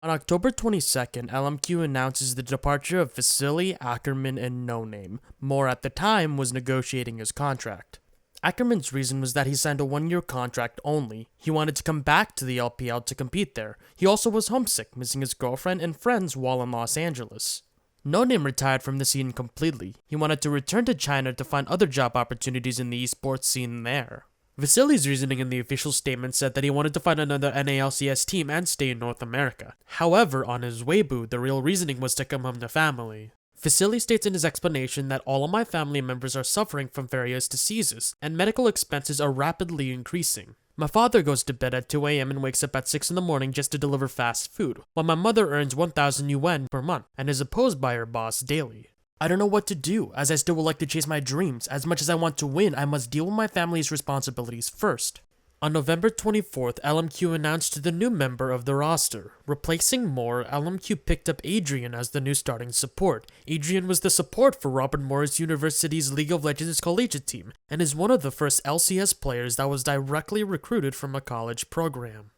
On October 22nd, LMQ announces the departure of Vasilii, Ackerman, and No Name. Moore at the time was negotiating his contract. Ackerman's reason was that he signed a one-year contract only. He wanted to come back to the LPL to compete there. He also was homesick, missing his girlfriend and friends while in Los Angeles. No Name retired from the scene completely. He wanted to return to China to find other job opportunities in the esports scene there. Vasilii's reasoning in the official statement said that he wanted to find another NALCS team and stay in North America. However, on his Weibo, the real reasoning was to come home to family. Vasilii states in his explanation that all of my family members are suffering from various diseases, and medical expenses are rapidly increasing. My father goes to bed at 2 a.m. and wakes up at 6 in the morning just to deliver fast food, while my mother earns 1,000 yuan per month and is opposed by her boss daily. I don't know what to do, as I still would like to chase my dreams. As much as I want to win, I must deal with my family's responsibilities first. On November 24th, LMQ announced the new member of the roster. Replacing Moore, LMQ picked up Adrian as the new starting support. Adrian was the support for Robert Morris University's League of Legends collegiate team, and is one of the first LCS players that was directly recruited from a college program.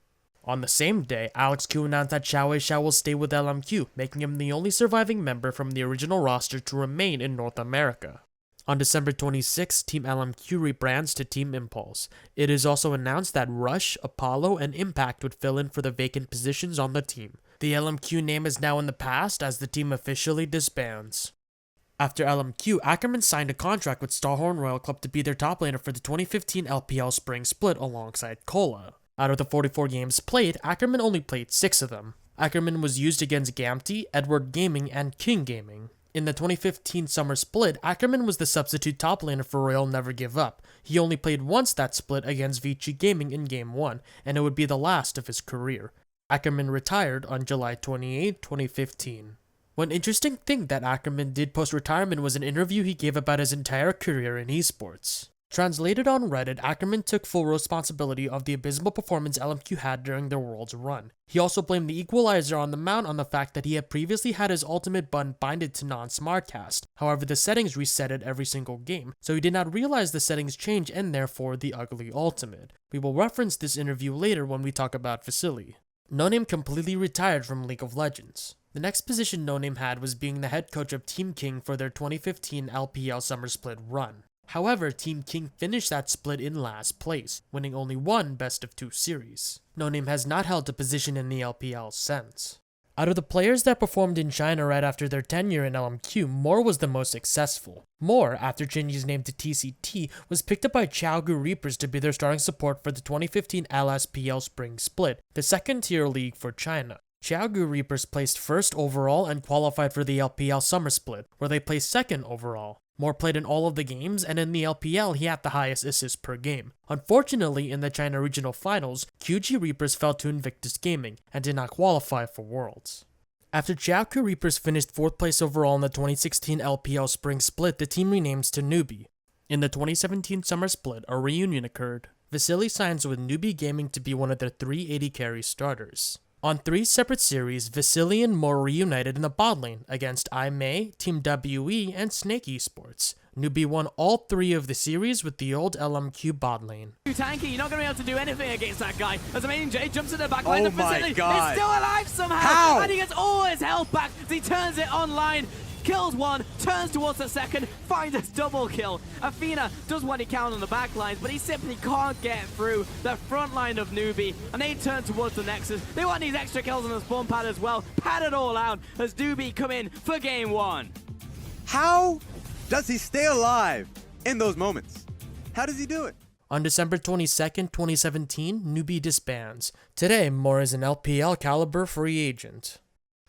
On the same day, Alex Q announced that Xiao will stay with LMQ, making him the only surviving member from the original roster to remain in North America. On December 26, Team LMQ rebrands to Team Impulse. It is also announced that Rush, Apollo, and Impact would fill in for the vacant positions on the team. The LMQ name is now in the past as the team officially disbands. After LMQ, Ackerman signed a contract with Starhorn Royal Club to be their top laner for the 2015 LPL Spring Split alongside Cola. Out of the 44 games played, Ackerman only played 6 of them. Ackerman was used against Gamty, Edward Gaming, and King Gaming. In the 2015 Summer Split, Ackerman was the substitute top laner for Royal Never Give Up. He only played once that split against Vici Gaming in Game 1, and it would be the last of his career. Ackerman retired on July 28, 2015. One interesting thing that Ackerman did post-retirement was an interview he gave about his entire career in esports. Translated on Reddit, Ackerman took full responsibility of the abysmal performance LMQ had during their Worlds run. He also blamed the equalizer on the mount on the fact that he had previously had his ultimate button binded to non-smartcast. However, the settings resetted every single game, so he did not realize the settings change and therefore the ugly ultimate. We will reference this interview later when we talk about Vasilii. No Name completely retired from League of Legends. The next position No Name had was being the head coach of Team King for their 2015 LPL Summer Split run. However, Team King finished that split in last place, winning only one best-of-2 series. No Name has not held a position in the LPL since. Out of the players that performed in China right after their tenure in LMQ, Moore was the most successful. Moore, after changing his name to TCT, was picked up by Chaogu Reapers to be their starting support for the 2015 LSPL Spring Split, the second-tier league for China. Chaogu Reapers placed first overall and qualified for the LPL Summer Split, where they placed second overall. Moore played in all of the games, and in the LPL he had the highest assists per game. Unfortunately, in the China Regional Finals, QG Reapers fell to Invictus Gaming, and did not qualify for Worlds. After Chaogu Reapers finished 4th place overall in the 2016 LPL Spring Split, the team renames to Newbee. In the 2017 Summer Split, a reunion occurred. Vasilii signs with Newbee Gaming to be one of their 380 carry starters. On 3 separate series, Vasilii and Moore reunited in the bot lane against iMay, Team WE, and Snake Esports. Newbee won all 3 of the series with the old LMQ bot lane. Tanky, you're not going to be able to do anything against that guy. As Amazing J jumps in the back line of Vasilii. He's still alive somehow. How? And he gets all his health back as he turns it online. Kills one, turns towards the second, finds a double kill. Athena does what he can on the back lines, but he simply can't get through the front line of Newbee, and they turn towards the Nexus. They want these extra kills on the spawn pad as well. Pad it all out as Newbee come in for game 1. How does he stay alive in those moments? How does he do it? On December 22nd, 2017, Newbee disbands. Today, Moore is an LPL caliber free agent.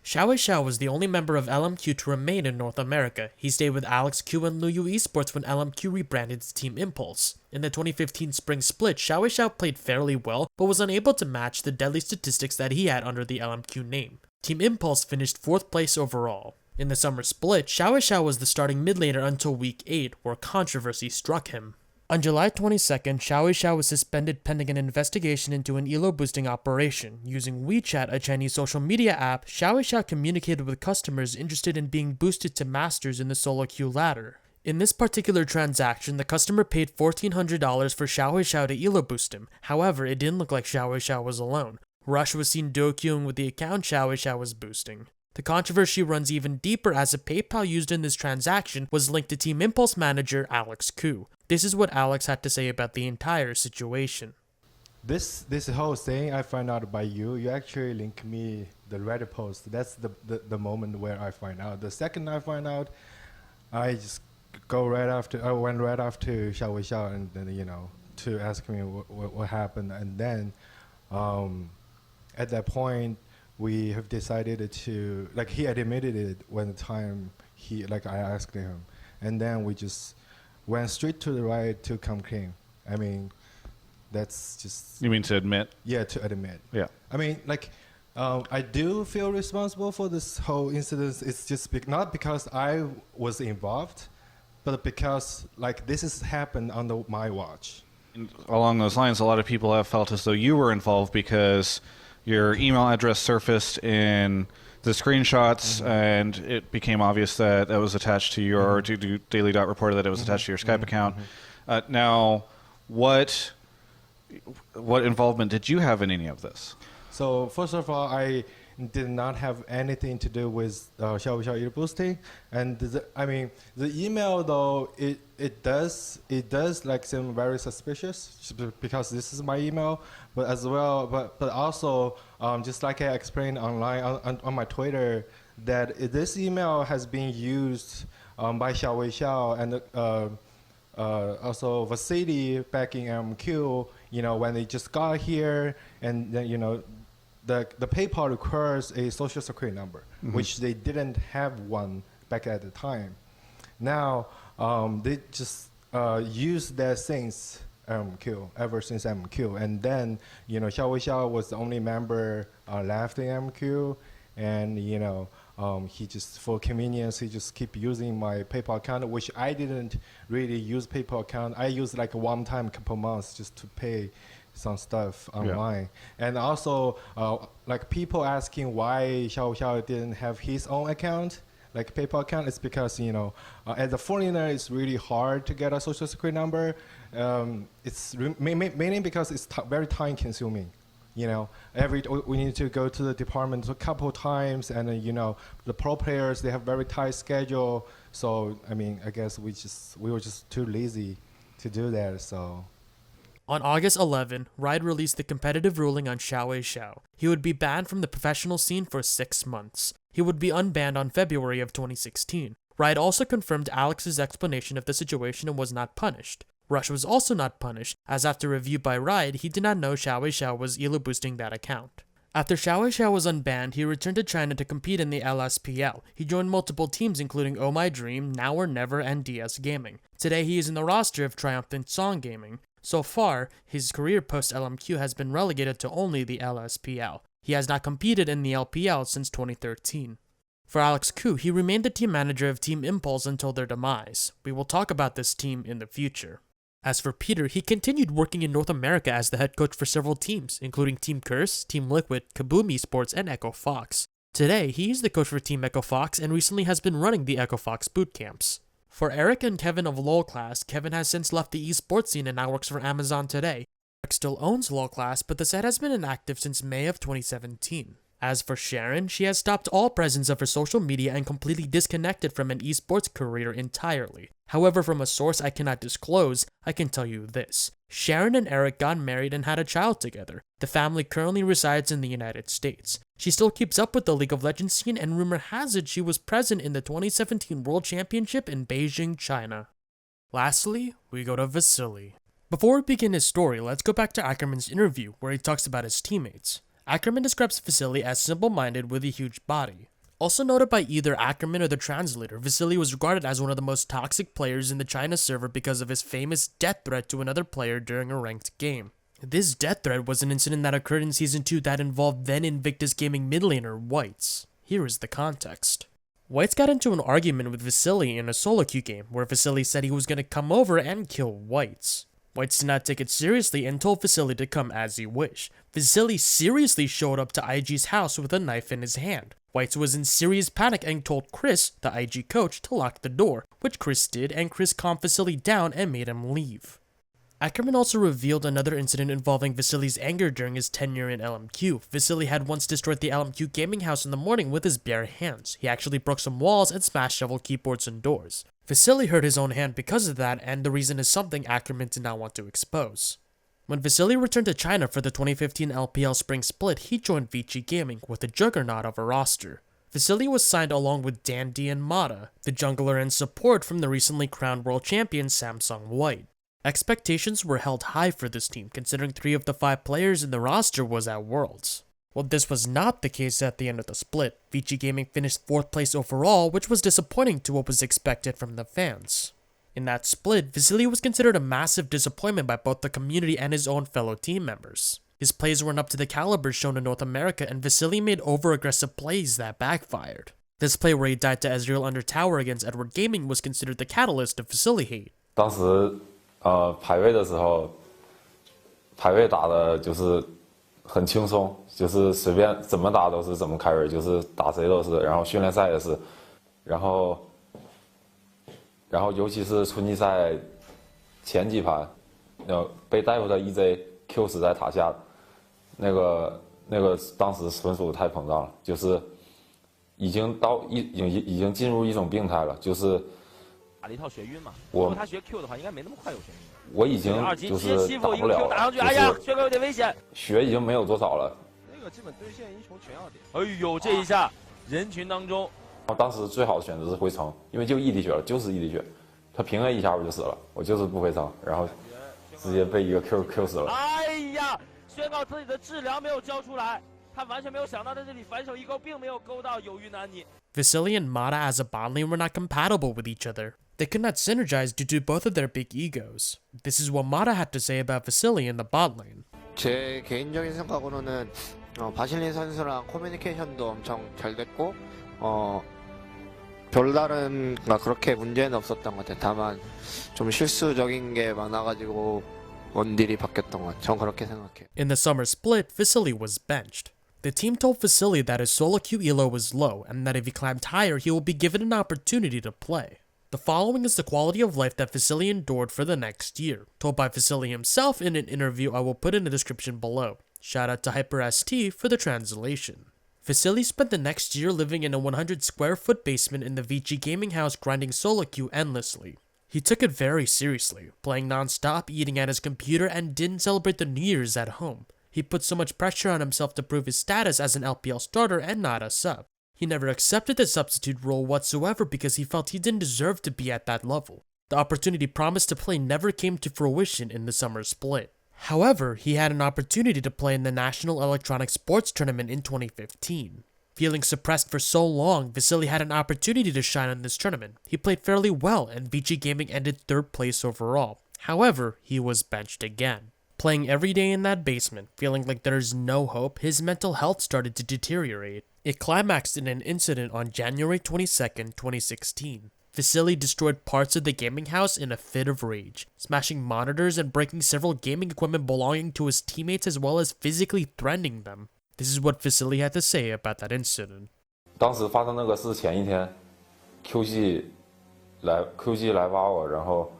Xiao was the only member of LMQ to remain in North America. He stayed with Alex Q and Luyu Esports when LMQ rebranded its Team Impulse. In the 2015 Spring Split, Xiao played fairly well, but was unable to match the deadly statistics that he had under the LMQ name. Team Impulse finished 4th place overall. In the Summer Split, Xiao was the starting mid laner until Week 8, where controversy struck him. On July 22nd, Xiao was suspended pending an investigation into an elo boosting operation. Using WeChat, a Chinese social media app, Xiao communicated with customers interested in being boosted to Masters in the solo queue ladder. In this particular transaction, the customer paid $1,400 for Xiao to elo boost him. However, it didn't look like Xiao was alone. Rush was seen duo-queuing with the account Xiao was boosting. The controversy runs even deeper as the PayPal used in this transaction was linked to Team Impulse manager Alex Ku. This is what Alex had to say about the entire situation. This whole thing I find out by you. You actually link me the Reddit post. That's the moment where I find out. The second I find out, I just go right after. I went right after Xiao and then to ask me what happened, and then at that point we have decided to he admitted it when the time I asked him, and then we just went straight to the right to come clean. I mean, that's just. You mean to admit? Yeah, to admit. Yeah. I mean, I do feel responsible for this whole incident. It's just not because I was involved, but because this has happened under my watch. And along those lines, a lot of people have felt as though you were involved because your email address surfaced in the screenshots, and it became obvious that that was attached to your Daily Dot reported that it was attached to your Skype account. Now, what involvement did you have in any of this? So first of all, I did not have anything to do with Xiao boosting, and the email though it does seem very suspicious because this is my email, but as well but also just like I explained online on my Twitter, that this email has been used by Xiao and also Vasilii back in LMQ, when they just got here, and then the PayPal requires a social security number, which they didn't have one back at the time. Now they just used that since LMQ, ever since LMQ, and then Xiao was the only member left in LMQ, and he just, for convenience, he just keep using my PayPal account, which I didn't really use PayPal account. I used a one-time couple months just to pay some stuff online. Yeah. And also people asking why Xiao didn't have his own account, PayPal account. It's because as a foreigner, it's really hard to get a social security number. It's mainly because it's very time consuming. We need to go to the department a couple times, and the pro players, they have very tight schedule. So I guess we were just too lazy to do that. So. On August 11, Riot released the competitive ruling on Xiao. He would be banned from the professional scene for 6 months. He would be unbanned on February of 2016. Riot also confirmed Alex's explanation of the situation and was not punished. Rush was also not punished, as after review by Riot, he did not know Xiao was elo boosting that account. After Xiao was unbanned, he returned to China to compete in the LSPL. He joined multiple teams including Oh My Dream, Now or Never, and DS Gaming. Today he is in the roster of Triumphant Song Gaming. So far, his career post-LMQ has been relegated to only the LSPL. He has not competed in the LPL since 2013. For Alex Ku, he remained the team manager of Team Impulse until their demise. We will talk about this team in the future. As for Peter, he continued working in North America as the head coach for several teams, including Team Curse, Team Liquid, Kaboom Esports, and Echo Fox. Today, he is the coach for Team Echo Fox and recently has been running the Echo Fox boot camps. For Eric and Kevin of LoL Class, Kevin has since left the esports scene and now works for Amazon today. Eric still owns LoL Class, but the site has been inactive since May of 2017. As for Sharon, she has stopped all presence of her social media and completely disconnected from an esports career entirely. However, from a source I cannot disclose, I can tell you this. Sharon and Eric got married and had a child together. The family currently resides in the United States. She still keeps up with the League of Legends scene, and rumor has it she was present in the 2017 World Championship in Beijing, China. Lastly, we go to Vasilii. Before we begin his story, let's go back to Ackerman's interview, where he talks about his teammates. Ackerman describes Vasilii as simple-minded with a huge body. Also noted by either Ackerman or the translator, Vasilii was regarded as one of the most toxic players in the China server because of his famous death threat to another player during a ranked game. This death threat was an incident that occurred in Season 2 that involved then Invictus Gaming mid laner Whites. Here is the context. Whites got into an argument with Vasilii in a solo queue game, where Vasilii said he was going to come over and kill Whites. Whites did not take it seriously and told Vasilii to come as he wished. Vasilii seriously showed up to IG's house with a knife in his hand. Whites was in serious panic and told Chris, the IG coach, to lock the door, which Chris did, and Chris calmed Vasilii down and made him leave. Ackerman also revealed another incident involving Vasilii's anger during his tenure in LMQ. Vasilii had once destroyed the LMQ gaming house in the morning with his bare hands. He actually broke some walls and smashed several keyboards and doors. Vasilii hurt his own hand because of that, and the reason is something Ackerman did not want to expose. When Vasilii returned to China for the 2015 LPL Spring Split, he joined Vici Gaming with a juggernaut of a roster. Vasilii was signed along with Dandy and Mata, the jungler and support from the recently crowned world champion Samsung White. Expectations were held high for this team, considering 3 of the 5 players in the roster was at Worlds. Well, this was not the case at the end of the split. Vici Gaming finished 4th place overall, which was disappointing to what was expected from the fans. In that split, Vasilii was considered a massive disappointment by both the community and his own fellow team members. His plays weren't up to the caliber shown in North America, and Vasilii made over-aggressive plays that backfired. This play where he died to Ezreal under tower against Edward Gaming was considered the catalyst of Vasilii hate. 当时排位的时候，排位打的就是很轻松，就是随便怎么打都是怎么carry，就是打谁都是，然后训练赛也是，然后尤其是春季赛前几盘，被大夫的 EJ Q 死在塔下，那个当时纯属太膨胀了，就是已经进入一种病态了，就是。 打了一套眩晕嘛，如果他学 Q 的话，应该没那么快有眩晕。我已经就是打不了了，打上去，哎呀，薛哥有点危险，血已经没有多少了。那个基本对线英雄全要点。哎呦，这一下人群当中，当时最好的选择是回城，因为就一滴血了，就是一滴血，他平 A 一下我就死了，我就是不回城，然后直接被一个 Q 死了。哎呀，宣告自己的治疗没有交出来。 他完全没有想到在这里反手一勾，并没有勾到有虞难你。Vasilii and Mata as a bot lane were not compatible with each other. They could not synergize due to both of their big egos. This is what Mata had to say about Vasilii in the bot lane. 제 개인적인 생각으로는 바실리 선수랑 커뮤니케이션도 엄청 잘 됐고 별다른 그렇게 문제는 없었던 것 같아요. 다만 좀 실수적인 게 많아가지고 원딜이 바뀌었던 것 같아요. 전 그렇게 생각해요. In the summer split, Vasilii was benched. The team told Vasilii that his solo queue elo was low, and that if he climbed higher, he will be given an opportunity to play. The following is the quality of life that Vasilii endured for the next year, told by Vasilii himself in an interview I will put in the description below. Shout out to HyperST for the translation. Vasilii spent the next year living in a 100 square foot basement in the Vici gaming house grinding solo queue endlessly. He took it very seriously, playing non-stop, eating at his computer, and didn't celebrate the New Year's at home. He put so much pressure on himself to prove his status as an LPL starter and not a sub. He never accepted the substitute role whatsoever because he felt he didn't deserve to be at that level. The opportunity promised to play never came to fruition in the summer split. However, he had an opportunity to play in the National Electronic Sports Tournament in 2015. Feeling suppressed for so long, Vasilii had an opportunity to shine in this tournament. He played fairly well, and Vici Gaming ended 3rd place overall. However, he was benched again. Playing every day in that basement, feeling like there's no hope, his mental health started to deteriorate. It climaxed in an incident on January 22nd, 2016. Vasilii destroyed parts of the gaming house in a fit of rage, smashing monitors and breaking several gaming equipment belonging to his teammates as well as physically threatening them. This is what Vasilii had to say about that incident. 当时发生那个事前一天 ，QG 来挖我，然后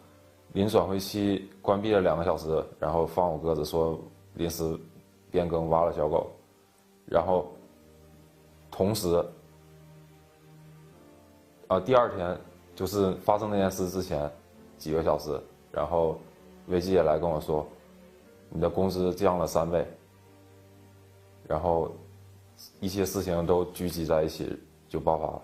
临转会期关闭了2个小时，然后放我鸽子说临时变更挖了小狗，然后同时第2天就是发生那件事之前几个小时，然后危机也来跟我说你的工资降了3倍。 然后一些事情都聚集在一起就爆发了。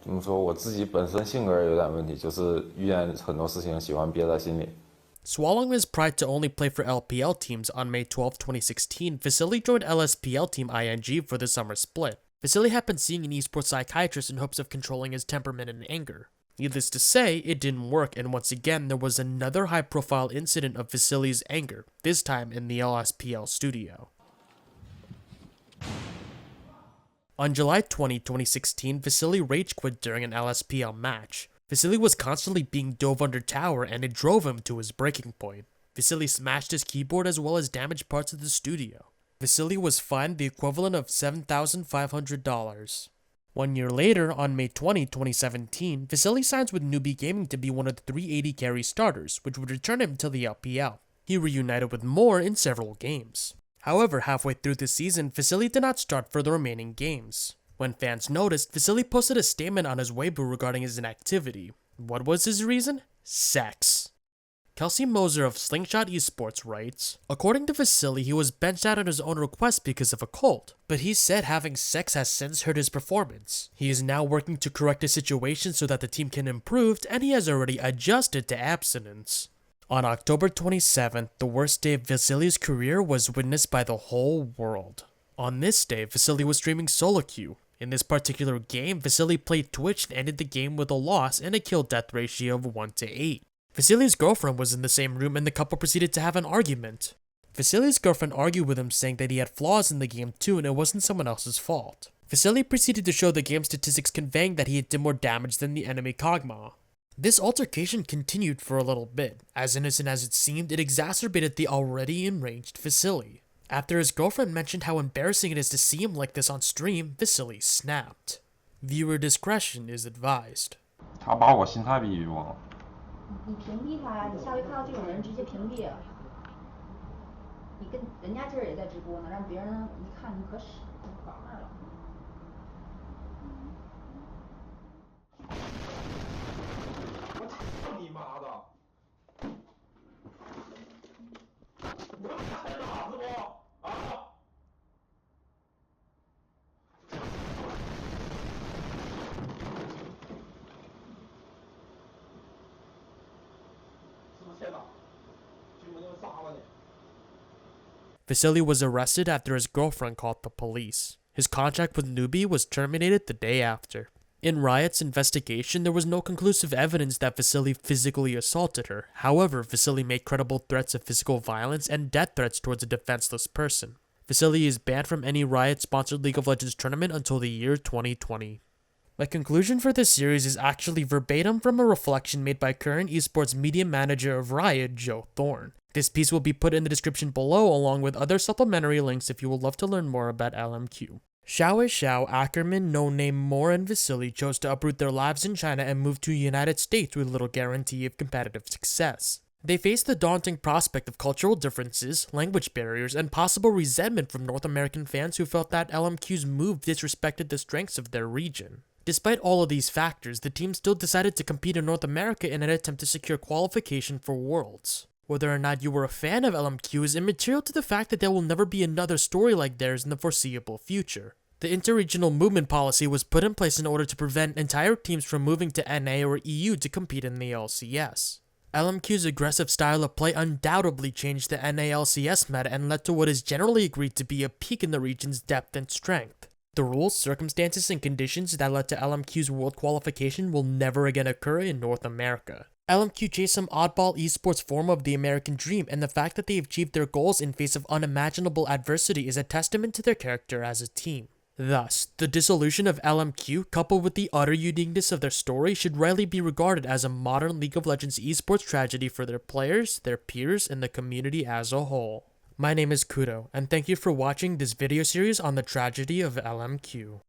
怎么说？我自己本身性格有点问题，就是遇见很多事情喜欢憋在心里。Swallowing his pride to only play for LPL teams on May 12, 2016, Vasilii joined LSPL team ING for the summer split. Vasilii had been seeing an esports psychiatrist in hopes of controlling his temperament and anger. Needless to say, it didn't work, and once again there was another high-profile incident of Vasilii's anger, this time in the LSPL studio. On July 20, 2016, Vasilii rage quit during an LSPL match. Vasilii was constantly being dove under tower and it drove him to his breaking point. Vasilii smashed his keyboard as well as damaged parts of the studio. Vasilii was fined the equivalent of $7,500. 1 year later, on May 20, 2017, Vasilii signs with Newbee Gaming to be one of the 380 carry starters, which would return him to the LPL. He reunited with Moore in several games. However, halfway through the season, Vasilii did not start for the remaining games. When fans noticed, Vasilii posted a statement on his Weibo regarding his inactivity. What was his reason? Sex. Kelsey Moser of Slingshot Esports writes, according to Vasilii, he was benched out on his own request because of a cold, but he said having sex has since hurt his performance. He is now working to correct the situation so that the team can improve, and he has already adjusted to abstinence. On October 27th, the worst day of Vasilii's career was witnessed by the whole world. On this day, Vasilii was streaming solo queue. In this particular game, Vasilii played Twitch and ended the game with a loss and a kill-death ratio of 1-8. Vasilii's girlfriend was in the same room and the couple proceeded to have an argument. Vasilii's girlfriend argued with him, saying that he had flaws in the game too and it wasn't someone else's fault. Vasilii proceeded to show the game statistics conveying that he had done more damage than the enemy Kog'Maw. This altercation continued for a little bit. As innocent as it seemed, it exacerbated the already enraged Vasilii. After his girlfriend mentioned how embarrassing it is to see him like this on stream, Vasilii snapped. Viewer discretion is advised. 他把我心态比喻了。你屏蔽他呀！你下回看到这种人直接屏蔽。你跟人家今儿也在直播呢，让别人一看你可使可二了。我操你妈的！你他妈看见哪子不？啊！ Vasilii was arrested after his girlfriend called the police. His contract with Newbee was terminated the day after. In Riot's investigation, there was no conclusive evidence that Vasilii physically assaulted her. However, Vasilii made credible threats of physical violence and death threats towards a defenseless person. Vasilii is banned from any Riot-sponsored League of Legends tournament until the year 2020. My conclusion for this series is actually verbatim from a reflection made by current esports media manager of Riot, Joe Thorn. This piece will be put in the description below along with other supplementary links if you would love to learn more about LMQ. Xiao, Ackerman, No Name, Moore, and Vasilii chose to uproot their lives in China and move to the United States with little guarantee of competitive success. They faced the daunting prospect of cultural differences, language barriers, and possible resentment from North American fans who felt that LMQ's move disrespected the strengths of their region. Despite all of these factors, the team still decided to compete in North America in an attempt to secure qualification for Worlds. Whether or not you were a fan of LMQ is immaterial to the fact that there will never be another story like theirs in the foreseeable future. The interregional movement policy was put in place in order to prevent entire teams from moving to NA or EU to compete in the LCS. LMQ's aggressive style of play undoubtedly changed the NA-LCS meta and led to what is generally agreed to be a peak in the region's depth and strength. The rules, circumstances, and conditions that led to LMQ's world qualification will never again occur in North America. LMQ chased some oddball esports form of the American dream, and the fact that they achieved their goals in face of unimaginable adversity is a testament to their character as a team. Thus, the dissolution of LMQ, coupled with the utter uniqueness of their story, should rightly be regarded as a modern League of Legends esports tragedy for their players, their peers, and the community as a whole. My name is Kudo, and thank you for watching this video series on the tragedy of LMQ.